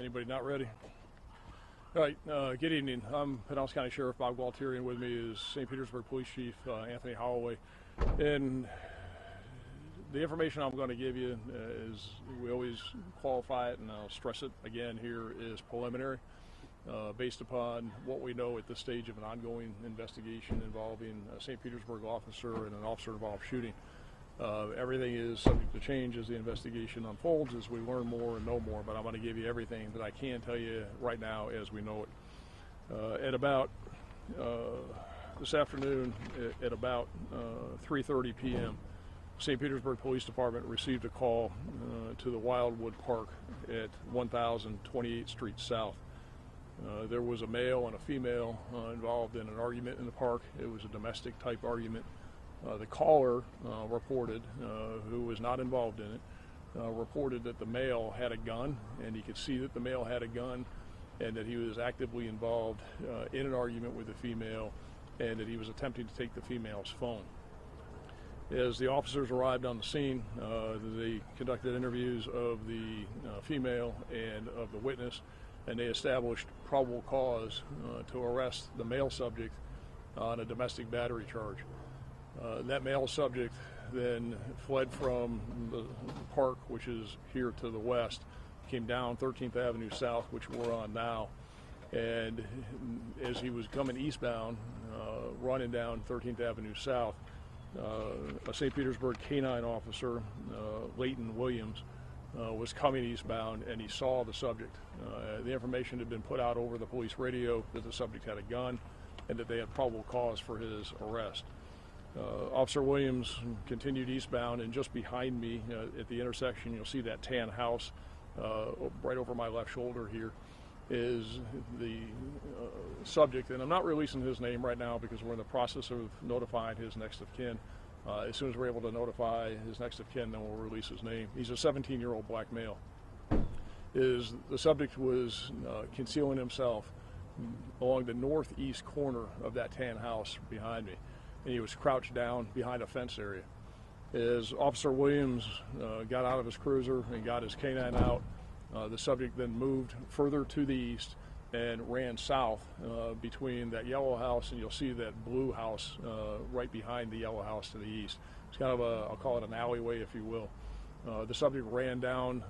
Anybody not ready? All right, good evening. I'm Pinellas County Sheriff Bob Gualtieri, and with me is St. Petersburg Police Chief Anthony Holloway. And the information I'm going to give you is, we always qualify it, and I'll stress it again here, is preliminary, based upon what we know at this stage of an ongoing investigation involving a St. Petersburg officer and an officer-involved shooting. Everything is subject to change as the investigation unfolds, as we learn more and know more, but I'm going to give you everything that I can tell you right now as we know it. At about this afternoon, at about 3:30 p.m., St. Petersburg Police Department received a call to the Wildwood Park at 1028th Street South. There was a male and a female involved in an argument in the park. It was a domestic type argument. The caller reported, who was not involved in it, reported that the male had a gun, and he could see that the male had a gun, and that he was actively involved in an argument with the female, and that he was attempting to take the female's phone. As the officers arrived on the scene, they conducted interviews of the female and of the witness, and they established probable cause to arrest the male subject on a domestic battery charge. That male subject then fled from the park, which is here to the west, came down 13th Avenue South, which we're on now, and as he was coming eastbound, running down 13th Avenue South, a St. Petersburg canine officer, Leighton Williams, was coming eastbound, and he saw the subject. The information had been put out over the police radio that the subject had a gun and that they had probable cause for his arrest. Officer Williams continued eastbound, and just behind me at the intersection, you'll see that tan house right over my left shoulder here is the subject, and I'm not releasing his name right now because we're in the process of notifying his next of kin. As soon as we're able to notify his next of kin, then we'll release his name. He's a 17-year-old black male. The subject was concealing himself along the northeast corner of that tan house behind me, and he was crouched down behind a fence area. As Officer Williams got out of his cruiser and got his canine out, the subject then moved further to the east and ran south between that yellow house, and you'll see that blue house right behind the yellow house to the east. It's kind of I'll call it an alleyway, if you will. The subject ran down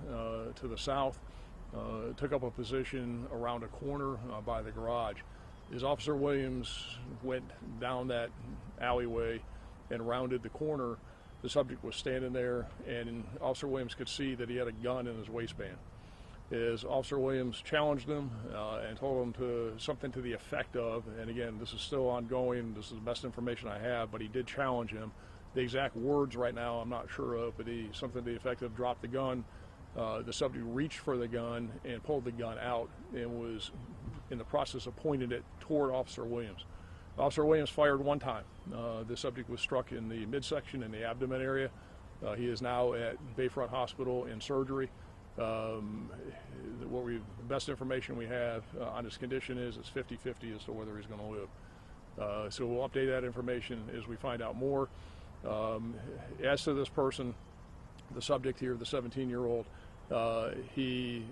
to the south, took up a position around a corner by the garage. As Officer Williams went down that alleyway and rounded the corner, the subject was standing there, and Officer Williams could see that he had a gun in his waistband. As Officer Williams challenged him and told him to something to the effect of, and again, this is still ongoing, this is the best information I have, but he did challenge him. The exact words right now I'm not sure of, but something to the effect of drop the gun. The subject reached for the gun and pulled the gun out and was in the process of pointing it toward Officer Williams. Officer Williams fired one time. The subject was struck in the midsection in the abdomen area. He is now at Bayfront Hospital in surgery. The best information we have on his condition is it's 50-50 as to whether he's going to live. So we'll update that information as we find out more. As to this person, the subject here, the 17-year-old, he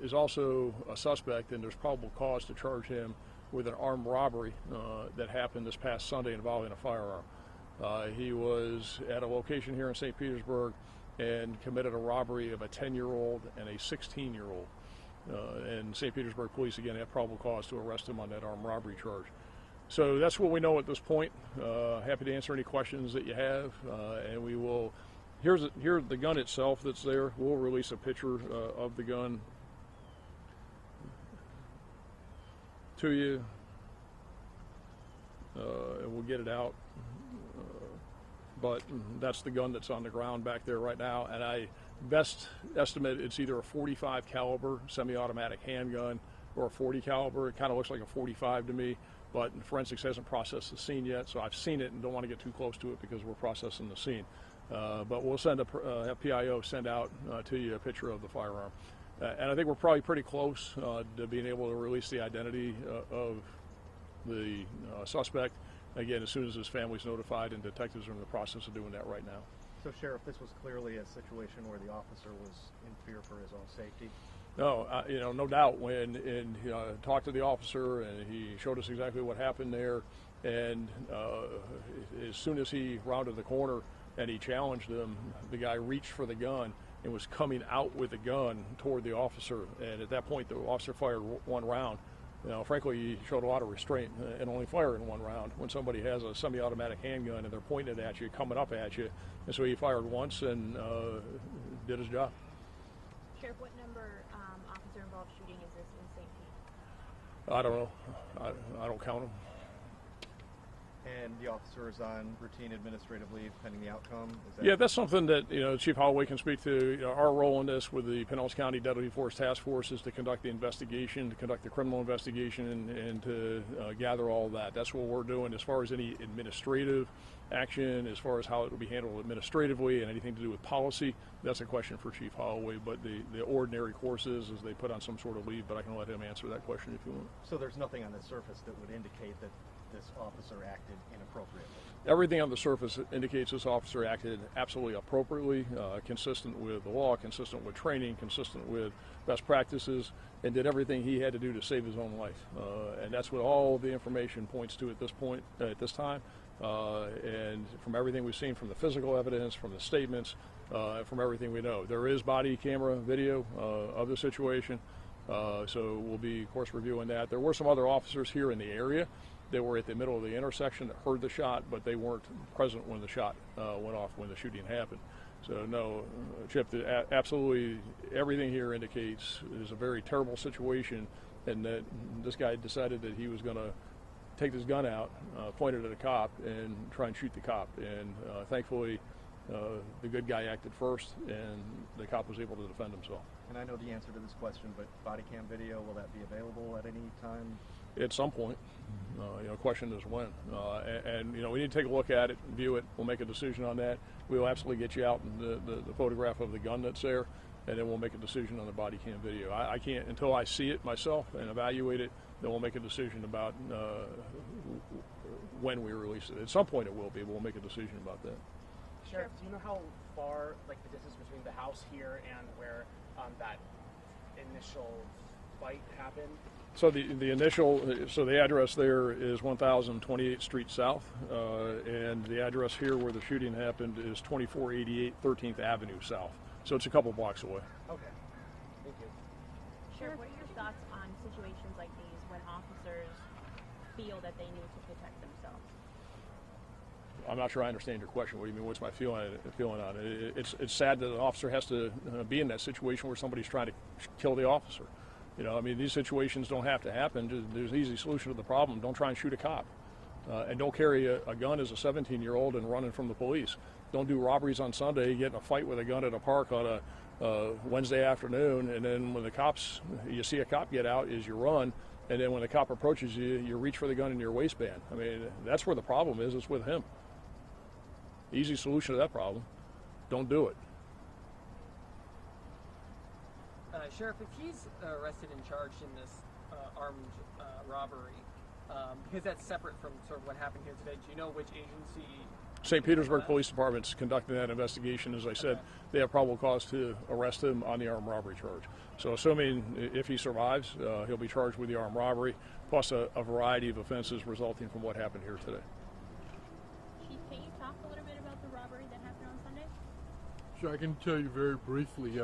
is also a suspect, and there's probable cause to charge him with an armed robbery that happened this past Sunday involving a firearm. He was at a location here in St. Petersburg and committed a robbery of a 10-year-old and a 16-year-old. And St. Petersburg police, again, have probable cause to arrest him on that armed robbery charge. So that's what we know at this point. Happy to answer any questions that you have, and we will. Here's the gun itself that's there. We'll release a picture of the gun to you, and we'll get it out. But that's the gun that's on the ground back there right now, and I best estimate it's either a 45 caliber semi-automatic handgun or a 40 caliber. It kind of looks like a 45 to me, but forensics hasn't processed the scene yet, so I've seen it and don't want to get too close to it because we're processing the scene. But we'll send have PIO send out to you a picture of the firearm. And I think we're probably pretty close to being able to release the identity of the suspect. Again, as soon as his family's notified, and detectives are in the process of doing that right now. So, Sheriff, this was clearly a situation where the officer was in fear for his own safety? No, no doubt. When talked to the officer, and he showed us exactly what happened there. And as soon as he rounded the corner and he challenged him, the guy reached for the gun and was coming out with the gun toward the officer. And at that point, the officer fired one round. Frankly, he showed a lot of restraint and only firing one round when somebody has a semi-automatic handgun and they're pointing it at you, coming up at you. And so he fired once and did his job. Sheriff, what number officer-involved shooting is this in St. Pete? I don't know. I don't count them. And the officer is on routine administrative leave pending the outcome? That's something that Chief Holloway can speak to. Our role in this with the Pinellas County Deadly Force Taskforce is to conduct the investigation, to conduct the criminal investigation, and to gather all of that. That's what we're doing. As far as any administrative action, as far as how it will be handled administratively, and anything to do with policy, that's a question for Chief Holloway. But the ordinary course is they put on some sort of leave, but I can let him answer that question if you want. So there's nothing on the surface that would indicate that this officer acted inappropriately? Everything on the surface indicates this officer acted absolutely appropriately, consistent with the law, consistent with training, consistent with best practices, and did everything he had to do to save his own life. And that's what all the information points to at this time. And from everything we've seen, from the physical evidence, from the statements, from everything we know. There is body camera video of the situation, so we'll be, of course, reviewing that. There were some other officers here in the area that were at the middle of the intersection that heard the shot, but they weren't present when the shot went off, when the shooting happened. So no, Chip, absolutely everything here indicates it is a very terrible situation, and that this guy decided that he was going to take his gun out, point it at a cop, and try and shoot the cop. And thankfully, the good guy acted first, and the cop was able to defend himself. And I know the answer to this question, but body cam video, will that be available at any time? At some point. Question is when. And we need to take a look at it, view it. We'll make a decision on that. We'll absolutely get you out the photograph of the gun that's there, and then we'll make a decision on the body cam video. I can't, until I see it myself and evaluate it, then we'll make a decision about when we release it. At some point it will be, but we'll make a decision about that. Sheriff, do you know how far, the distance between the house here and where that initial fight happened? So the address there is 1028th Street South, and the address here where the shooting happened is 2488 13th Avenue South. So it's a couple blocks away. Okay, thank you. Sheriff, what are your thoughts on situations like these when officers feel that they need to protect themselves? I'm not sure I understand your question. What do you mean? What's my feeling on it? It's sad that an officer has to be in that situation where somebody's trying to kill the officer. These situations don't have to happen. There's an easy solution to the problem. Don't try and shoot a cop. And don't carry a gun as a 17-year-old and running from the police. Don't do robberies on Sunday, get in a fight with a gun at a park on a Wednesday afternoon, and then when you see a cop get out, you run, and then when the cop approaches you, you reach for the gun in your waistband. That's where the problem is. It's with him. Easy solution to that problem. Don't do it. Sheriff, if he's arrested and charged in this armed robbery, because that's separate from sort of what happened here today, do you know which agency? St. Petersburg Police Department's conducting that investigation. As I said, they have probable cause to arrest him on the armed robbery charge. So assuming if he survives, he'll be charged with the armed robbery, plus a variety of offenses resulting from what happened here today. Chief, can you talk a little bit about the robbery that happened on Sunday? Sure, I can tell you very briefly.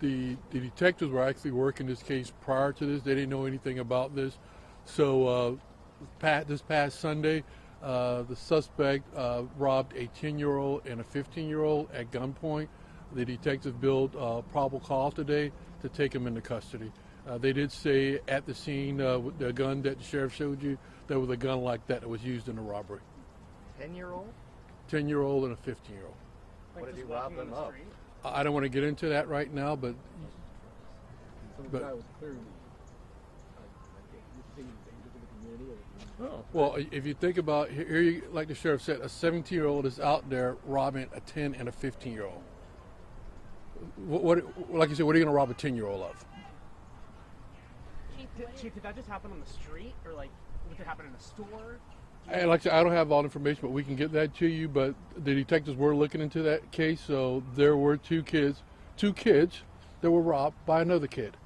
The detectives were actually working this case prior to this. They didn't know anything about this. So this past Sunday, the suspect robbed a 10-year-old and a 15-year-old at gunpoint. The detectives built probable cause today to take him into custody. They did say at the scene, the gun that the sheriff showed you, there was a gun like that was used in the robbery. 10-year-old? 10-year-old and a 15-year-old. What did he rob them of? I don't want to get into that right now, but well, if you think about here, like the sheriff said, a 17-year-old is out there robbing a 10 and a 15-year-old. What, like you said, what are you going to rob a 10-year-old of? Chief, did that just happen on the street, or did it happen in a store? And like I said, I don't have all the information, but we can get that to you. But the detectives were looking into that case, so there were two kids that were robbed by another kid.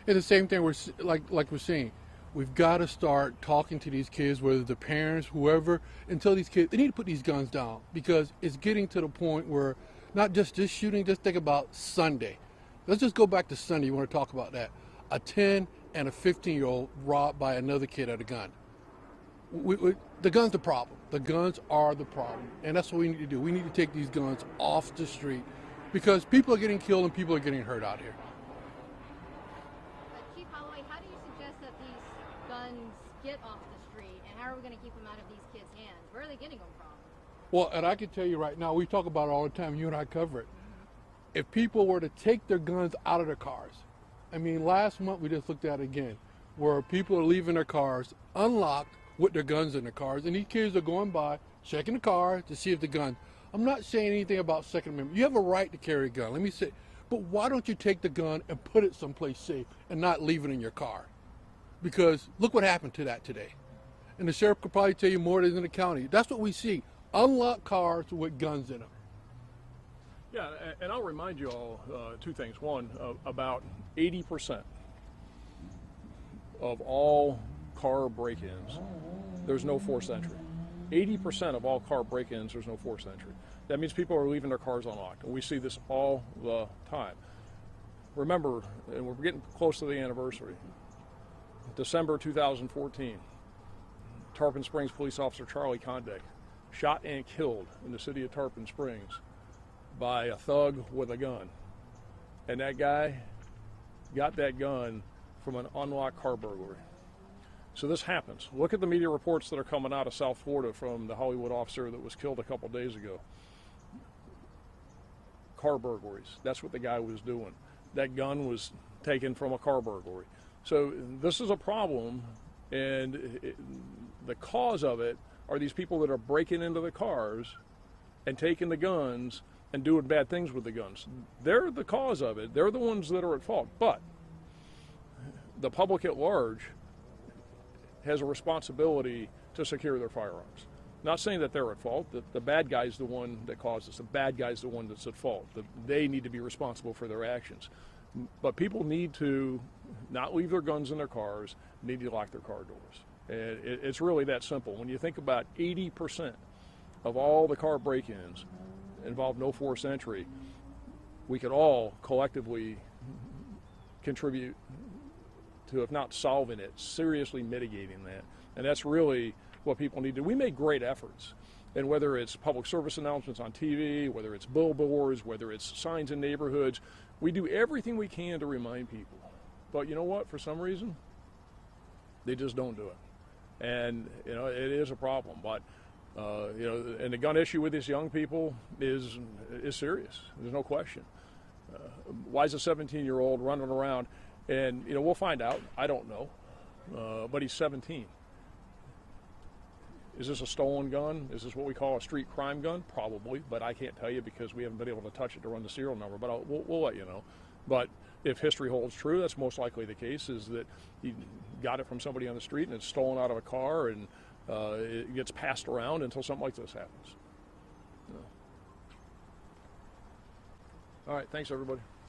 And the same thing like we're saying, we've got to start talking to these kids, whether the parents, whoever, and tell these kids they need to put these guns down, because it's getting to the point where not just this shooting. Just think about Sunday. Let's just go back to Sunday. You want to talk about that? A 10 and a 15-year-old robbed by another kid at a gun. The gun's the problem. The guns are the problem, and that's what we need to do. We need to take these guns off the street, because people are getting killed and people are getting hurt out here. Chief Holloway, how do you suggest that these guns get off the street, and how are we going to keep them out of these kids' hands? Where are they getting them from? Well, and I can tell you right now, we talk about it all the time. You and I cover it. If people were to take their guns out of their cars, I mean, last month we just looked at it again, where people are leaving their cars unlocked with their guns in their cars, and these kids are going by, checking the car to see if the gun. I'm not saying anything about Second Amendment. You have a right to carry a gun. Let me say, but why don't you take the gun and put it someplace safe and not leave it in your car? Because look what happened to that today. And the sheriff could probably tell you more than in the county. That's what we see. Unlocked cars with guns in them. Yeah, and I'll remind you all two things. One, about 80% of all car break-ins, there's no forced entry. 80% of all car break-ins, there's no forced entry. That means people are leaving their cars unlocked, and we see this all the time. Remember, and we're getting close to the anniversary, December 2014, Tarpon Springs police officer Charlie Condek shot and killed in the city of Tarpon Springs by a thug with a gun. And that guy got that gun from an unlocked car burglary. So this happens. Look at the media reports that are coming out of South Florida from the Hollywood officer that was killed a couple days ago. Car burglaries. That's what the guy was doing. That gun was taken from a car burglary. So this is a problem, and the cause of it are these people that are breaking into the cars and taking the guns and doing bad things with the guns. They're the cause of it. They're the ones that are at fault. But the public at large has a responsibility to secure their firearms. Not saying that they're at fault, that the bad guy's the one that caused this. The bad guy's the one that's at fault. They need to be responsible for their actions. But people need to not leave their guns in their cars, need to lock their car doors. And it's really that simple. When you think about 80% of all the car break-ins involve no forced entry, we could all collectively contribute to, if not solving it, seriously mitigating that. And that's really what people need to do. We make great efforts. And whether it's public service announcements on TV, whether it's billboards, whether it's signs in neighborhoods, we do everything we can to remind people. But you know what? For some reason, they just don't do it. And, you know, it is a problem. But, you know, and the gun issue with these young people is serious. There's no question. Why is a 17-year-old running around? And, you know, we'll find out. I don't know. But he's 17. Is this a stolen gun? Is this what we call a street crime gun? Probably, but I can't tell you because we haven't been able to touch it to run the serial number. But we'll let you know. But if history holds true, that's most likely the case, is that he got it from somebody on the street and it's stolen out of a car, and it gets passed around until something like this happens. All right, thanks, everybody.